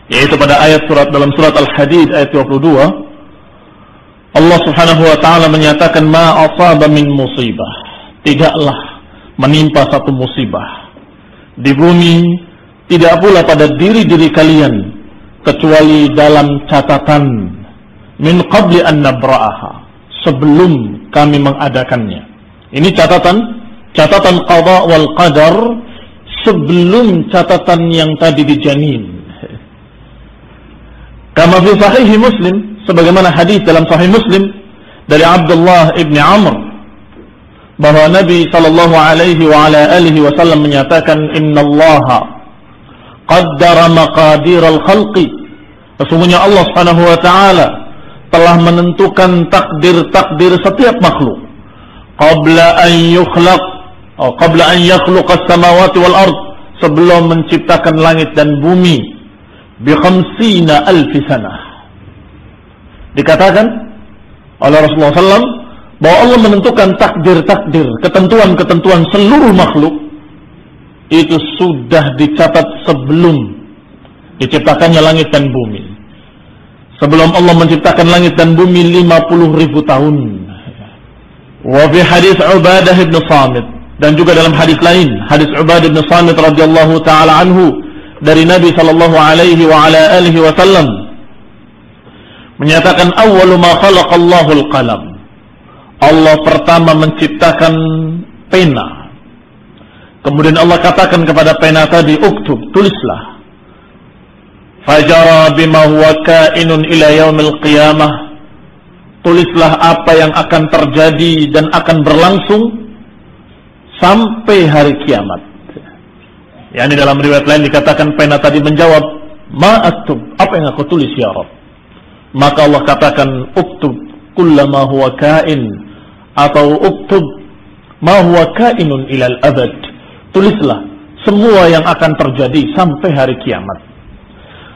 yaitu pada dalam surat Al-Hadid ayat 22, Allah Subhanahu wa taala menyatakan ma asaba min musibah, tidaklah menimpa satu musibah di bumi, tidak pula pada diri-diri kalian, kecuali dalam catatan min qabli an nabra'aha, sebelum kami mengadakannya. Ini catatan qada wal qadar sebelum catatan yang tadi dijanin. Kama fi sahih Muslim, sebagaimana hadis dalam sahih Muslim dari Abdullah ibn Amr, bahwa Nabi sallallahu alaihi wa ala alihi wasallam menyatakan innallaha qaddara maqadir al-khalqi, sesungguhnya Allah Subhanahu wa taala telah menentukan takdir-takdir setiap makhluk qabla an yakhluqa as-samawati wal ard, sebelum menciptakan langit dan bumi, bi 50,000 sanah. Dikatakan oleh Rasulullah SAW bahwa Allah menentukan takdir-takdir, ketentuan-ketentuan seluruh makhluk itu sudah dicatat sebelum diciptakannya langit dan bumi. Sebelum Allah menciptakan langit dan bumi 50.000 tahun. Wa fi hadis Ubadah bin Samit, dan juga dalam hadis lain, hadis Ubadah bin Samit radhiyallahu taala anhu dari Nabi sallallahu alaihi wa ala alihi wasallam menyatakan awwalu ma khalaqallahu al-qalam. Allah pertama menciptakan pena. Kemudian Allah katakan kepada pena tadi, uktub, tulislah. Fajara bima huwa kainun ila yaumil qiyamah, tulislah apa yang akan terjadi dan akan berlangsung sampai hari kiamat. Yani dalam riwayat lain dikatakan pena tadi menjawab, ma aktub, apa yang aku tulis ya Rabb? Maka Allah katakan, uktub kullama huwa kain, atau uktub ma huwa kainun ilal abad, tulislah semua yang akan terjadi sampai hari kiamat.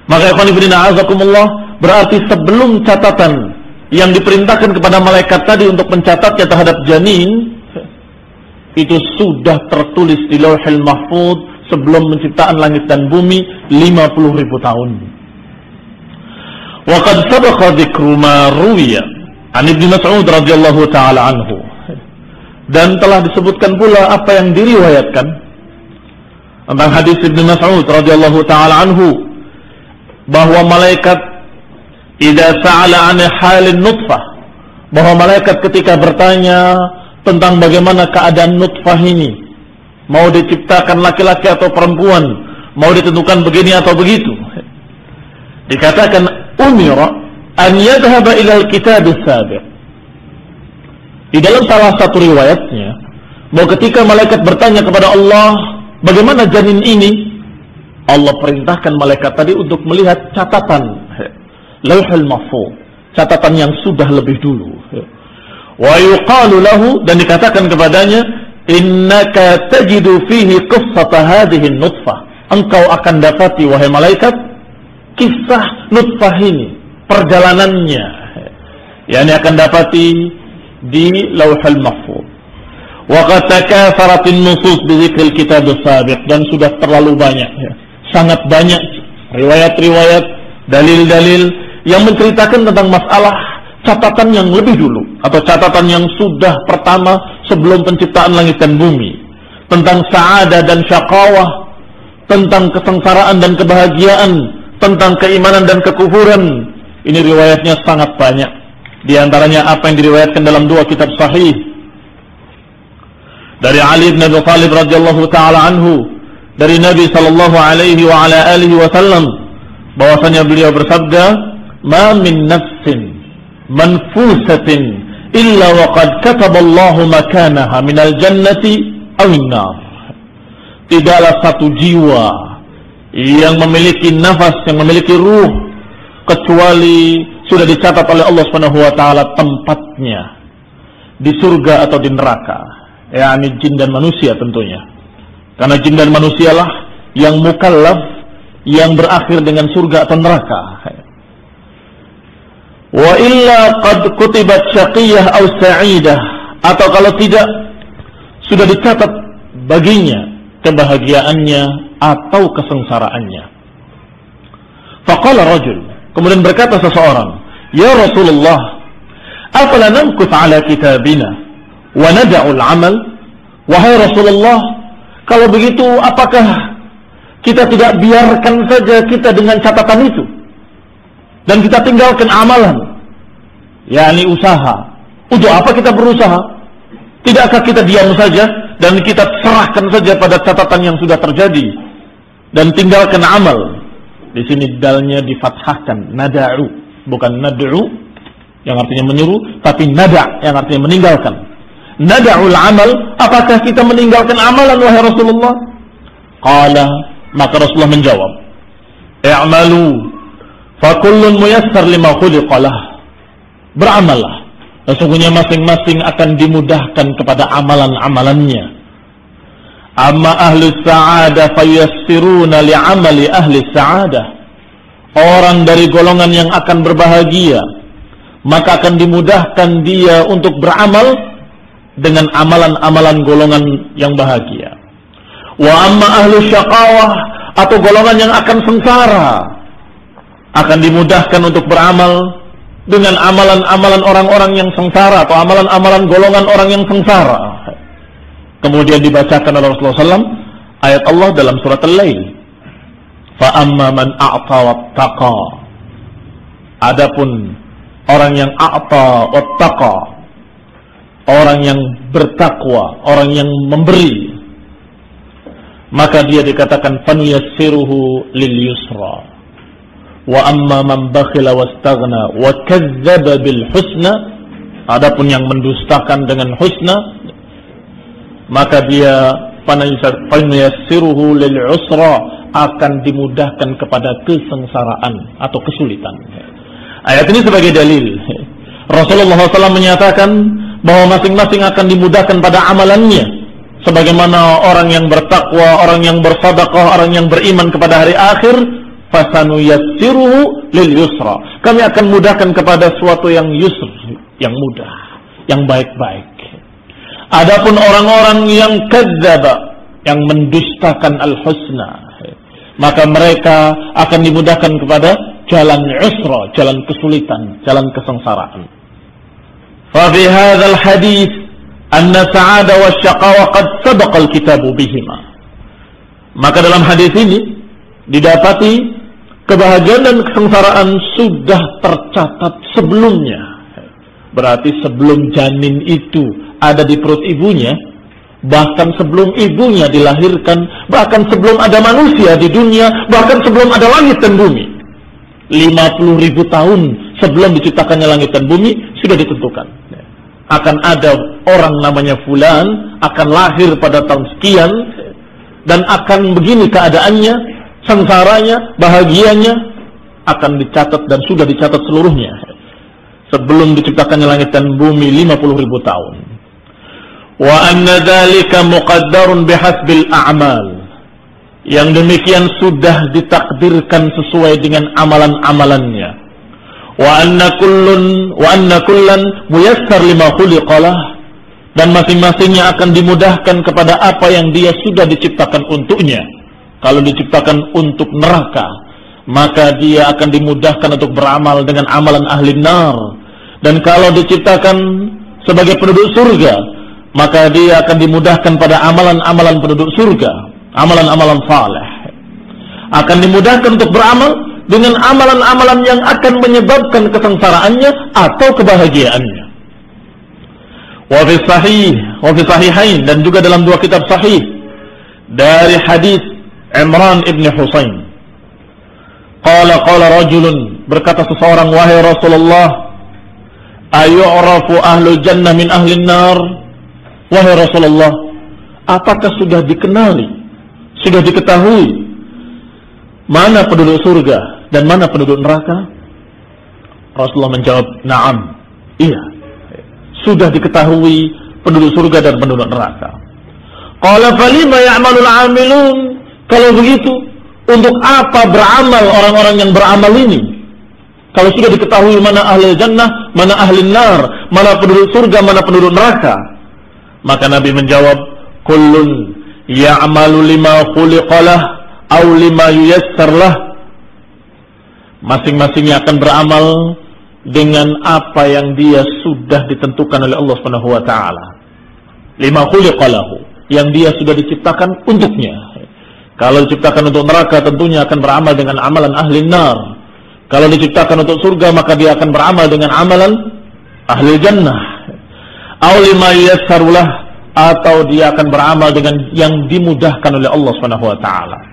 Maka ikhwan fillah azakumullah, berarti sebelum catatan yang diperintahkan kepada malaikat tadi untuk mencatatnya terhadap janin, itu sudah tertulis di Lauhul Mahfuz sebelum penciptaan langit dan bumi 50.000 tahun. Wa qad sabaqa dzikru ma ruwiya an Ibnu Mas'ud radhiyallahu taala anhu, dan telah disebutkan pula apa yang diriwayatkan tentang hadis Ibnu Mas'ud radhiyallahu taala anhu, bahwa malaikat idza sa'ala 'an halin nutfah, bahwa malaikat ketika bertanya tentang bagaimana keadaan nutfah ini, mau diciptakan laki-laki atau perempuan, mau ditentukan begini atau begitu, dikatakan umira an yadhhaba ila al-kitab as-sabiq. Di dalam salah satu riwayatnya, bahwa ketika malaikat bertanya kepada Allah bagaimana janin ini, Allah perintahkan malaikat tadi untuk melihat catatan Lauhul Mahfuz, catatan yang sudah lebih dulu. Wa yuqalu lahu, dan dikatakan kepadanya, innaka tajidu fihi qissata hadhihi nutfah, engkau akan dapati wahai malaikat kisah nutfah ini, perjalanannya, yakni akan dapati di Lauhul Mahfuz. Wa qad takafaratin nusus bi dzikril kitab as-sabiq, dan sudah terlalu banyak, sangat banyak riwayat-riwayat, dalil-dalil yang menceritakan tentang masalah catatan yang lebih dulu, atau catatan yang sudah pertama sebelum penciptaan langit dan bumi, tentang sa'adah dan syaqawah, tentang kesengsaraan dan kebahagiaan, tentang keimanan dan kekufuran. Ini riwayatnya sangat banyak. Di antaranya apa yang diriwayatkan dalam dua kitab sahih dari Ali bin Abi Thalib radhiyallahu taala anhu, dari Nabi sallallahu alaihi wa ala alihi wasallam, bahwasanya beliau bersabda, "Ma min nafsin manfusatin illa waqad kataballahu makanaha minal jannati awin nar." Tidaklah satu jiwa yang memiliki nafas, yang memiliki ruh, kecuali sudah dicatat oleh Allah Subhanahu wa taala tempatnya di surga atau di neraka, yakni jin dan manusia tentunya. Karena jin dan manusialah yang mukallaf, yang berakhir dengan surga atau neraka. Wa illa qad kutibat syaqiyah aw sa'idah, atau kalau tidak sudah dicatat baginya kebahagiaannya atau kesengsaraannya. Fa Faqala rajul, kemudian berkata seseorang, "Ya Rasulullah, afala namkuth ala kitabina wa nada'ul amal?" Wahai Rasulullah, kalau begitu apakah kita tidak biarkan saja kita dengan catatan itu dan kita tinggalkan amalan, yakni usaha? Untuk apa kita berusaha? Tidakkah kita diam saja dan kita serahkan saja pada catatan yang sudah terjadi dan tinggalkan amal? Di sini dalnya difathahkan, nada'u, bukan nad'u yang artinya menyuruh, tapi nada' yang artinya meninggalkan. Nada'ul amal, apakah kita meninggalkan amalan wahai Rasulullah? Qala, maka Rasulullah menjawab, "I'malu fa kullun muyassar lima khuliqa lah." Beramallah, sesungguhnya masing-masing akan dimudahkan kepada amalan-amalannya. Amma ahli sa'adah fayassiruna li'amali ahli sa'adah. Orang dari golongan yang akan berbahagia, maka akan dimudahkan dia untuk beramal dengan amalan-amalan golongan yang bahagia. Wa amma ahli syaqawah, atau golongan yang akan sengsara, akan dimudahkan untuk beramal dengan amalan-amalan orang-orang yang sengsara atau amalan-amalan golongan orang yang sengsara. Kemudian dibacakan oleh Rasulullah SAW ayat Allah dalam surat Al-Lail, fa amma man a'ta wattaqa. Adapun orang yang a'ta wattaqa, orang yang bertakwa, orang yang memberi, maka dia dikatakan fanyassiruhu lil yusra. Wa amma man bakhila wastaghna wa kadzdzaba bil husna, adapun yang mendustakan dengan husna, maka dia fanyassiruhu lil usra, akan dimudahkan kepada kesengsaraan atau kesulitan. Ayat ini sebagai dalil Rasulullah SAW menyatakan bahwa masing-masing akan dimudahkan pada amalannya, sebagaimana orang yang bertakwa, orang yang bersedekah, orang yang beriman kepada hari akhir, fasanuyassiruhu lil yusra, kami akan mudahkan kepada suatu yang yusr, yang mudah, yang baik-baik. Adapun orang-orang yang kadzdzaba, yang mendustakan al-husna, maka mereka akan dimudahkan kepada jalan usra, jalan kesulitan, jalan kesengsaraan. Fa fi hadzal hadits anna sa'ada wa syaqawa qad sabaqa al-kitabu bihima. Maka dalam hadis ini didapati kebahagiaan dan kesengsaraan sudah tercatat sebelumnya. Berarti sebelum janin itu ada di perut ibunya, bahkan sebelum ibunya dilahirkan, bahkan sebelum ada manusia di dunia, bahkan sebelum ada langit dan bumi, 50.000 tahun sebelum diciptakannya langit dan bumi sudah ditentukan. Akan ada orang namanya fulan, akan lahir pada tahun sekian, dan akan begini keadaannya, sengsaranya, bahagianya, akan dicatat dan sudah dicatat seluruhnya sebelum diciptakannya langit dan bumi 50.000 tahun. Wa anna dzalika muqaddarun bihasbil a'mal, yang demikian sudah ditakdirkan sesuai dengan amalan-amalannya. Wa anna kullan muyassar lima khuliqalah, dan masing-masingnya akan dimudahkan kepada apa yang dia sudah diciptakan untuknya. Kalau diciptakan untuk neraka, maka dia akan dimudahkan untuk beramal dengan amalan ahli nar. Dan kalau diciptakan sebagai penduduk surga, maka dia akan dimudahkan pada amalan-amalan penduduk surga, amalan-amalan saleh. Akan dimudahkan untuk beramal dengan amalan-amalan yang akan menyebabkan kesengsaraannya atau kebahagiaannya. Wa fi sahih, wa fi sahihain, dan juga dalam dua kitab sahih dari hadis Imran ibn Husain. Qala rajulun, berkata seseorang, wahai Rasulullah, ayu'rafu ahlul jannah min ahlin nar? Wahai Rasulullah, apakah sudah dikenali, sudah diketahui mana penduduk surga dan mana penduduk neraka? Rasulullah menjawab, na'am, iya, sudah diketahui penduduk surga dan penduduk neraka. Qala falima ya'malul 'amilun? Kalau begitu, untuk apa beramal orang-orang yang beramal ini? Kalau sudah diketahui mana ahli jannah, mana ahli nar, mana penduduk surga, mana penduduk neraka. Maka Nabi menjawab, kullun ya'malu lima khuliqalah aw lima yuyassar lah. Masing-masingnya akan beramal dengan apa yang dia sudah ditentukan oleh Allah Subhanahu wa taala. Lima khuliqa lahu, yang dia sudah diciptakan untuknya. Kalau diciptakan untuk neraka tentunya akan beramal dengan amalan ahli nar. Kalau diciptakan untuk surga maka dia akan beramal dengan amalan ahli jannah. Aw lima yassarulah, atau dia akan beramal dengan yang dimudahkan oleh Allah Subhanahu wa taala.